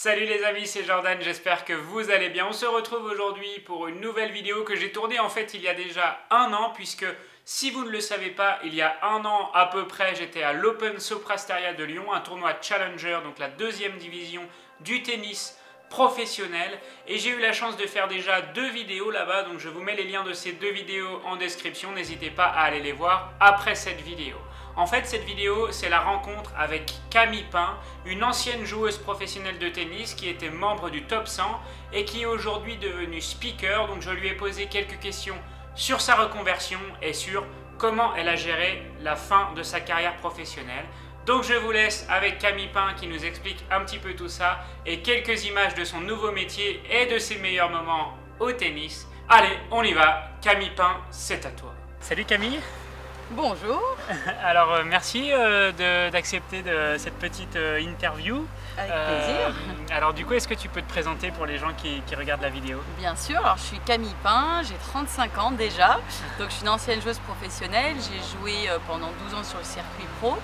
Salut les amis, c'est Jordan, j'espère que vous allez bien. On se retrouve aujourd'hui pour une nouvelle vidéo que j'ai tournée en fait il y a déjà un an, puisque si vous ne le savez pas, il y a un an à peu près, j'étais à l'Open Soprasteria de Lyon, un tournoi Challenger, donc la deuxième division du tennis professionnel, et j'ai eu la chance de faire déjà 2 vidéos là-bas, donc je vous mets les liens de ces 2 vidéos en description, n'hésitez pas à aller les voir après cette vidéo. En fait, cette vidéo, c'est la rencontre avec Camille Pin, une ancienne joueuse professionnelle de tennis qui était membre du top 100 et qui est aujourd'hui devenue speaker. Donc je lui ai posé quelques questions sur sa reconversion et sur comment elle a géré la fin de sa carrière professionnelle. Donc je vous laisse avec Camille Pin qui nous explique un petit peu tout ça et quelques images de son nouveau métier et de ses meilleurs moments au tennis. Allez, on y va. Camille Pin, c'est à toi. Salut Camille. Bonjour. Alors merci d'accepter cette petite interview. Avec plaisir. Alors du coup, est-ce que tu peux te présenter pour les gens qui regardent la vidéo? Bien sûr, alors je suis Camille Pin, j'ai 35 ans déjà, donc je suis une ancienne joueuse professionnelle, j'ai joué pendant 12 ans sur le circuit pro,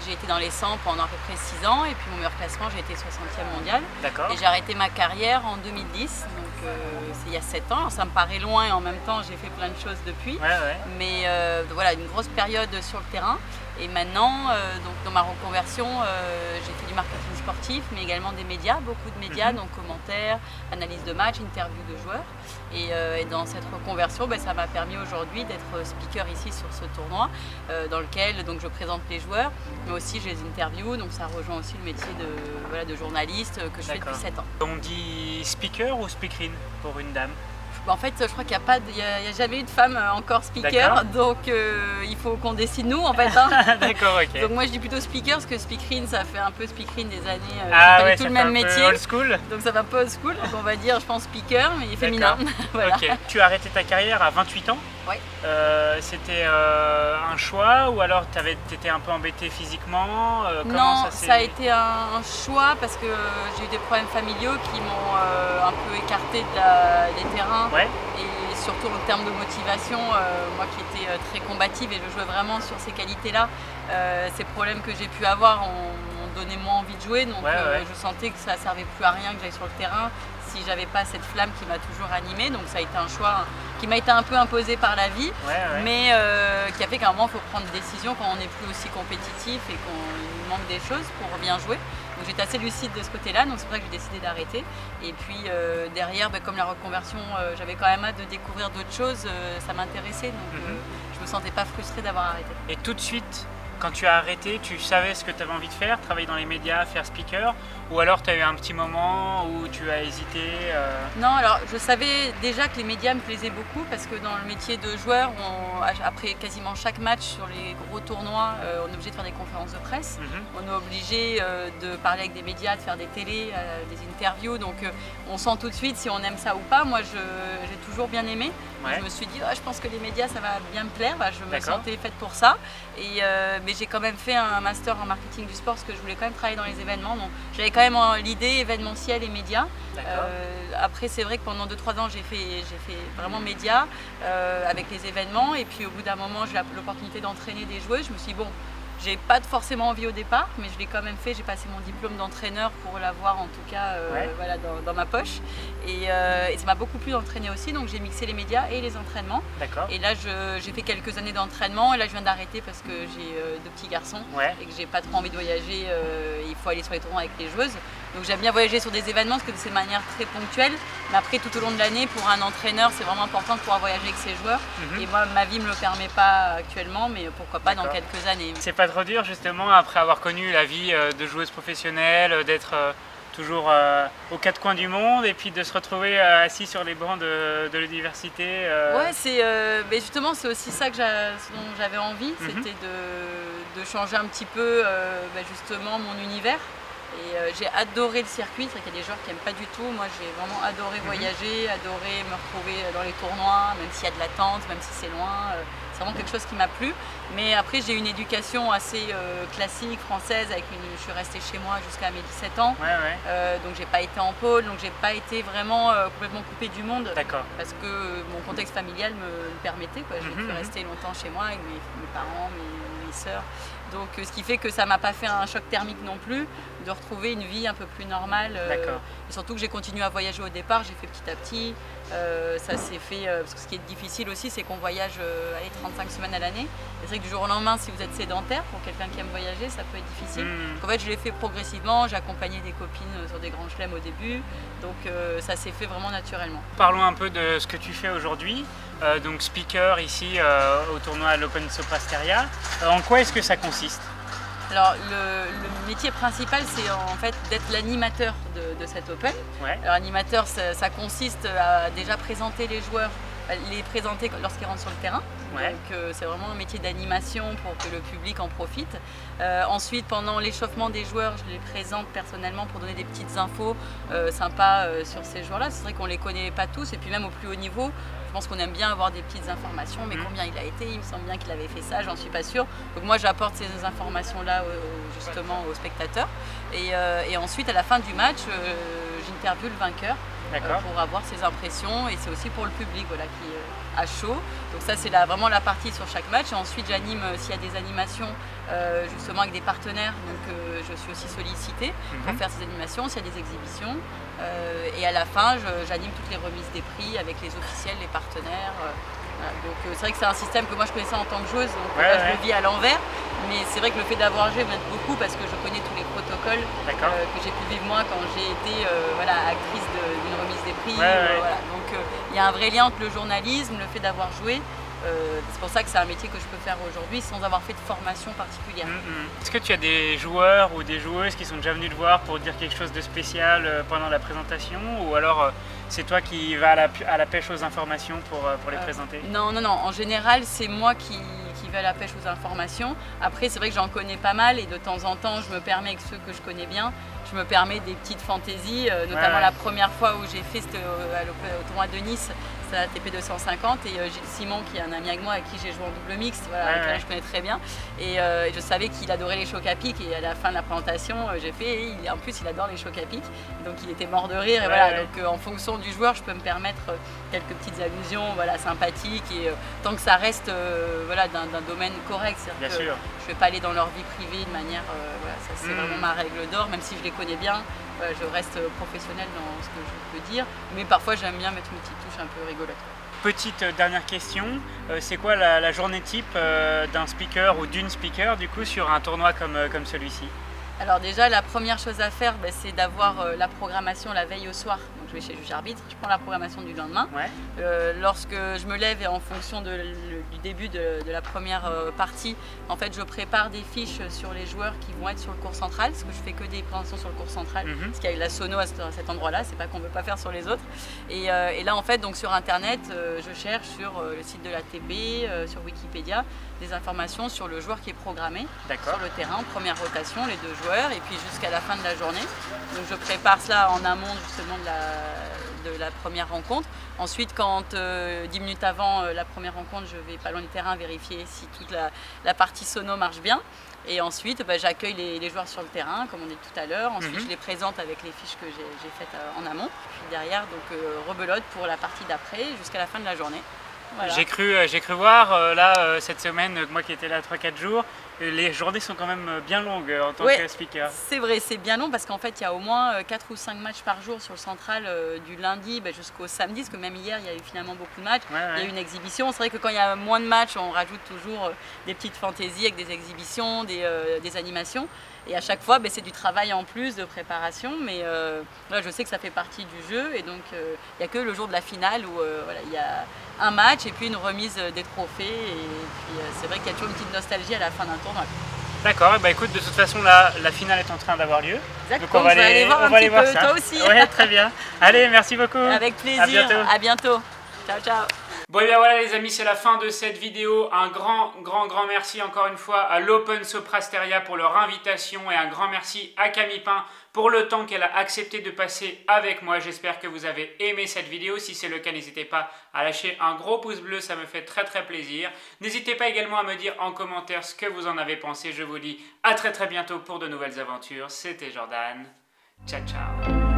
j'ai été dans les 100 pendant à peu près 6 ans et puis mon meilleur classement j'ai été 60e mondial. D'accord. Et j'ai arrêté ma carrière en 2010, donc c'est il y a 7 ans, alors, ça me paraît loin et en même temps j'ai fait plein de choses depuis, mais voilà, une grosse période sur le terrain. Et maintenant, donc dans ma reconversion, j'ai fait du marketing sportif, mais également des médias, beaucoup de médias, donc commentaires, analyse de matchs, interviews de joueurs. Et dans cette reconversion, ça m'a permis aujourd'hui d'être speaker ici sur ce tournoi, dans lequel donc, je présente les joueurs, mais aussi je les interview, donc ça rejoint aussi le métier de journaliste que je fais depuis 7 ans. On dit speaker ou speakerine pour une dame? En fait, je crois qu'il n'y a jamais eu de femme encore speaker, donc il faut qu'on décide nous en fait. Hein. D'accord, ok. Donc moi je dis plutôt speaker parce que speakerine ça fait un peu speakerine des années, c'est pas du tout le même métier. Old school. Donc ça va un peu old school, donc on va dire je pense speaker mais féminin. Voilà. Ok. Tu as arrêté ta carrière à 28 ans? Oui. C'était un choix ou alors tu étais un peu embêtée physiquement? Non, ça a été un choix parce que j'ai eu des problèmes familiaux qui m'ont un peu écarté des terrains. Ouais. Et surtout en termes de motivation, moi qui étais très combative et je jouais vraiment sur ces qualités-là, ces problèmes que j'ai pu avoir ont donné moins envie de jouer, donc je sentais que ça ne servait plus à rien que j'aille sur le terrain si j'avais pas cette flamme qui m'a toujours animée. Donc ça a été un choix qui m'a été un peu imposé par la vie, mais qui a fait qu'à un moment il faut prendre des décisions quand on n'est plus aussi compétitif et qu'on manque des choses pour bien jouer. Donc j'étais assez lucide de ce côté-là, donc c'est pour ça que j'ai décidé d'arrêter. Et puis derrière, comme la reconversion, j'avais quand même hâte de découvrir d'autres choses, ça m'intéressait, donc je me sentais pas frustrée d'avoir arrêté. Et tout de suite, quand tu as arrêté, tu savais ce que tu avais envie de faire, travailler dans les médias, faire speaker, ou alors tu as eu un petit moment où tu as hésité? Non, alors je savais déjà que les médias me plaisaient beaucoup parce que dans le métier de joueur, après quasiment chaque match sur les gros tournois, on est obligé de faire des conférences de presse, on est obligé de parler avec des médias, de faire des télés, des interviews, donc on sent tout de suite si on aime ça ou pas. Moi j'ai toujours bien aimé, je me suis dit je pense que les médias ça va bien me plaire, je me sentais faite pour ça, mais j'ai quand même fait un master en marketing du sport parce que je voulais quand même travailler dans les événements, donc j'avais quand même l'idée événementielle et médias. Après c'est vrai que pendant 2-3 ans j'ai fait vraiment médias avec les événements, et puis au bout d'un moment j'ai eu l'opportunité d'entraîner des joueuses. Je me suis dit bon, j'ai pas forcément envie au départ, mais je l'ai quand même fait. J'ai passé mon diplôme d'entraîneur pour l'avoir en tout cas voilà, dans ma poche. Et ça m'a beaucoup plu d'entraîner aussi, donc j'ai mixé les médias et les entraînements. Et là j'ai fait quelques années d'entraînement et là je viens d'arrêter parce que j'ai 2 petits garçons et que j'ai pas trop envie de voyager. Il faut aller sur les tournois avec les joueuses. Donc j'aime bien voyager sur des événements parce que c'est de manière très ponctuelle. Mais après tout au long de l'année, pour un entraîneur, c'est vraiment important de pouvoir voyager avec ses joueurs. Et moi ma vie me le permet pas actuellement, mais pourquoi pas dans quelques années. C'est pas trop dur justement après avoir connu la vie de joueuse professionnelle, d'être toujours aux 4 coins du monde et puis de se retrouver assis sur les bancs de l'université? Ouais, mais justement c'est aussi ça dont j'avais envie, c'était de changer un petit peu justement mon univers. Et j'ai adoré le circuit, c'est vrai qu'il y a des joueurs qui n'aiment pas du tout. Moi j'ai vraiment adoré voyager, adoré me retrouver dans les tournois, même s'il y a de l'attente, même si c'est loin. C'est vraiment quelque chose qui m'a plu. Mais après j'ai eu une éducation assez classique, française, je suis restée chez moi jusqu'à mes 17 ans. Donc j'ai pas été en pôle, donc j'ai pas été vraiment complètement coupée du monde. Parce que mon contexte familial me le permettait. J'ai pu rester longtemps chez moi avec mes parents, mes sœurs. Donc ce qui fait que ça m'a pas fait un choc thermique non plus, de retrouver une vie un peu plus normale. Et surtout que j'ai continué à voyager au départ, j'ai fait petit à petit. Ça s'est fait, parce que ce qui est difficile aussi, c'est qu'on voyage 35 semaines à l'année. C'est vrai que du jour au lendemain, si vous êtes sédentaire, pour quelqu'un qui aime voyager, ça peut être difficile. En fait, je l'ai fait progressivement, j'ai accompagné des copines sur des grands chelems au début, donc ça s'est fait vraiment naturellement. Parlons un peu de ce que tu fais aujourd'hui. Donc speaker ici au tournoi l'Open Soprasteria. En quoi est-ce que ça consiste? Alors le métier principal, c'est en fait d'être l'animateur de cet Open. Alors animateur, ça consiste à déjà présenter les joueurs, les présenter lorsqu'ils rentrent sur le terrain. Donc c'est vraiment un métier d'animation pour que le public en profite. Ensuite, pendant l'échauffement des joueurs, je les présente personnellement pour donner des petites infos sympas sur ces joueurs-là. C'est vrai qu'on ne les connaît pas tous, et puis même au plus haut niveau, je pense qu'on aime bien avoir des petites informations, mais combien il a été, il me semble bien qu'il avait fait ça, j'en suis pas sûre. Donc moi j'apporte ces informations-là justement aux spectateurs. Et ensuite, à la fin du match, j'interviewe le vainqueur pour avoir ses impressions, et c'est aussi pour le public qui est à chaud. Donc ça c'est vraiment la partie sur chaque match. Et ensuite j'anime s'il y a des animations justement avec des partenaires, donc je suis aussi sollicitée pour faire ces animations, s'il y a des exhibitions. Et à la fin j'anime toutes les remises des prix avec les officiels, les partenaires. Donc c'est vrai que c'est un système que moi je connaissais en tant que joueuse, donc là je le vis à l'envers. Mais c'est vrai que le fait d'avoir joué m'aide beaucoup parce que je connais tous les protocoles que j'ai pu vivre moi quand j'ai été actrice d'une remise des prix. Donc il y a un vrai lien entre le journalisme, le fait d'avoir joué. C'est pour ça que c'est un métier que je peux faire aujourd'hui sans avoir fait de formation particulière. Est-ce que tu as des joueurs ou des joueuses qui sont déjà venus te voir pour dire quelque chose de spécial pendant la présentation, ou alors c'est toi qui vas à la pêche aux informations pour les présenter? Non, en général c'est moi qui vais à la pêche aux informations. Après c'est vrai que j'en connais pas mal, et de temps en temps je me permets, avec ceux que je connais bien, je me permets des petites fantaisies, notamment la première fois où j'ai fait au tournoi de Nice, c'est la TP 250, et Simon, qui est un ami avec moi, avec qui j'ai joué en double mixte, avec qui je connais très bien, et je savais qu'il adorait les chocs à pic, et à la fin de la présentation j'ai fait, et en plus il adore les chocs à pic, donc il était mort de rire, et donc en fonction du joueur je peux me permettre quelques petites allusions sympathiques, et tant que ça reste d'un domaine correct, c'est-à-dire que je ne vais pas aller dans leur vie privée de manière, ça c'est vraiment ma règle d'or, même si je les connais bien, je reste professionnelle dans ce que je peux dire, mais parfois j'aime bien mettre une petite touche un peu rigolote. Petite dernière question, c'est quoi la journée type d'un speaker ou d'une speaker du coup sur un tournoi comme celui-ci? Alors déjà, la première chose à faire, c'est d'avoir la programmation la veille au soir. Donc je vais chez le juge arbitre, je prends la programmation du lendemain. Lorsque je me lève, et en fonction du début de la première partie, en fait je prépare des fiches sur les joueurs qui vont être sur le court central, parce que je fais que des présentations sur le court central, parce qu'il y a la sono à cet endroit-là, c'est pas qu'on ne veut pas faire sur les autres. Et là en fait, donc sur internet, je cherche sur le site de la TP, sur Wikipédia, des informations sur le joueur qui est programmé sur le terrain, première rotation, les deux joueurs, et puis jusqu'à la fin de la journée. Donc je prépare cela en amont justement de la première rencontre. Ensuite, quand 10 minutes avant la première rencontre, je vais pas loin du terrain vérifier si toute la partie sono marche bien. Et ensuite, j'accueille les joueurs sur le terrain, comme on dit tout à l'heure. Ensuite, je les présente avec les fiches que j'ai faites en amont. Puis derrière, donc rebelote pour la partie d'après, jusqu'à la fin de la journée. Voilà. J'ai cru voir cette semaine, moi qui étais là 3-4 jours, les journées sont quand même bien longues en tant que speaker. C'est vrai, c'est bien long parce qu'en fait il y a au moins 4 ou 5 matchs par jour sur le central du lundi jusqu'au samedi, parce que même hier il y a eu finalement beaucoup de matchs, il y a eu une exhibition. C'est vrai que quand il y a moins de matchs, on rajoute toujours des petites fantaisies avec des exhibitions, des animations. Et à chaque fois, c'est du travail en plus de préparation, mais là, je sais que ça fait partie du jeu, et donc il n'y a que le jour de la finale où il y a un match et puis une remise des trophées, et puis c'est vrai qu'il y a toujours une petite nostalgie à la fin d'un tournoi. D'accord, écoute, de toute façon là, la finale est en train d'avoir lieu. Exactement, donc on va aller voir ça. Toi aussi. Ouais, très bien. Allez, merci beaucoup. Avec plaisir, à bientôt. Ciao, ciao. Bon et bien voilà les amis, c'est la fin de cette vidéo. Un grand merci encore une fois à l'Open Soprasteria pour leur invitation, et un grand merci à Camille Pin pour le temps qu'elle a accepté de passer avec moi. J'espère que vous avez aimé cette vidéo. Si c'est le cas, n'hésitez pas à lâcher un gros pouce bleu, ça me fait très plaisir. N'hésitez pas également à me dire en commentaire ce que vous en avez pensé. Je vous dis à très bientôt pour de nouvelles aventures. C'était Jordan. Ciao ciao.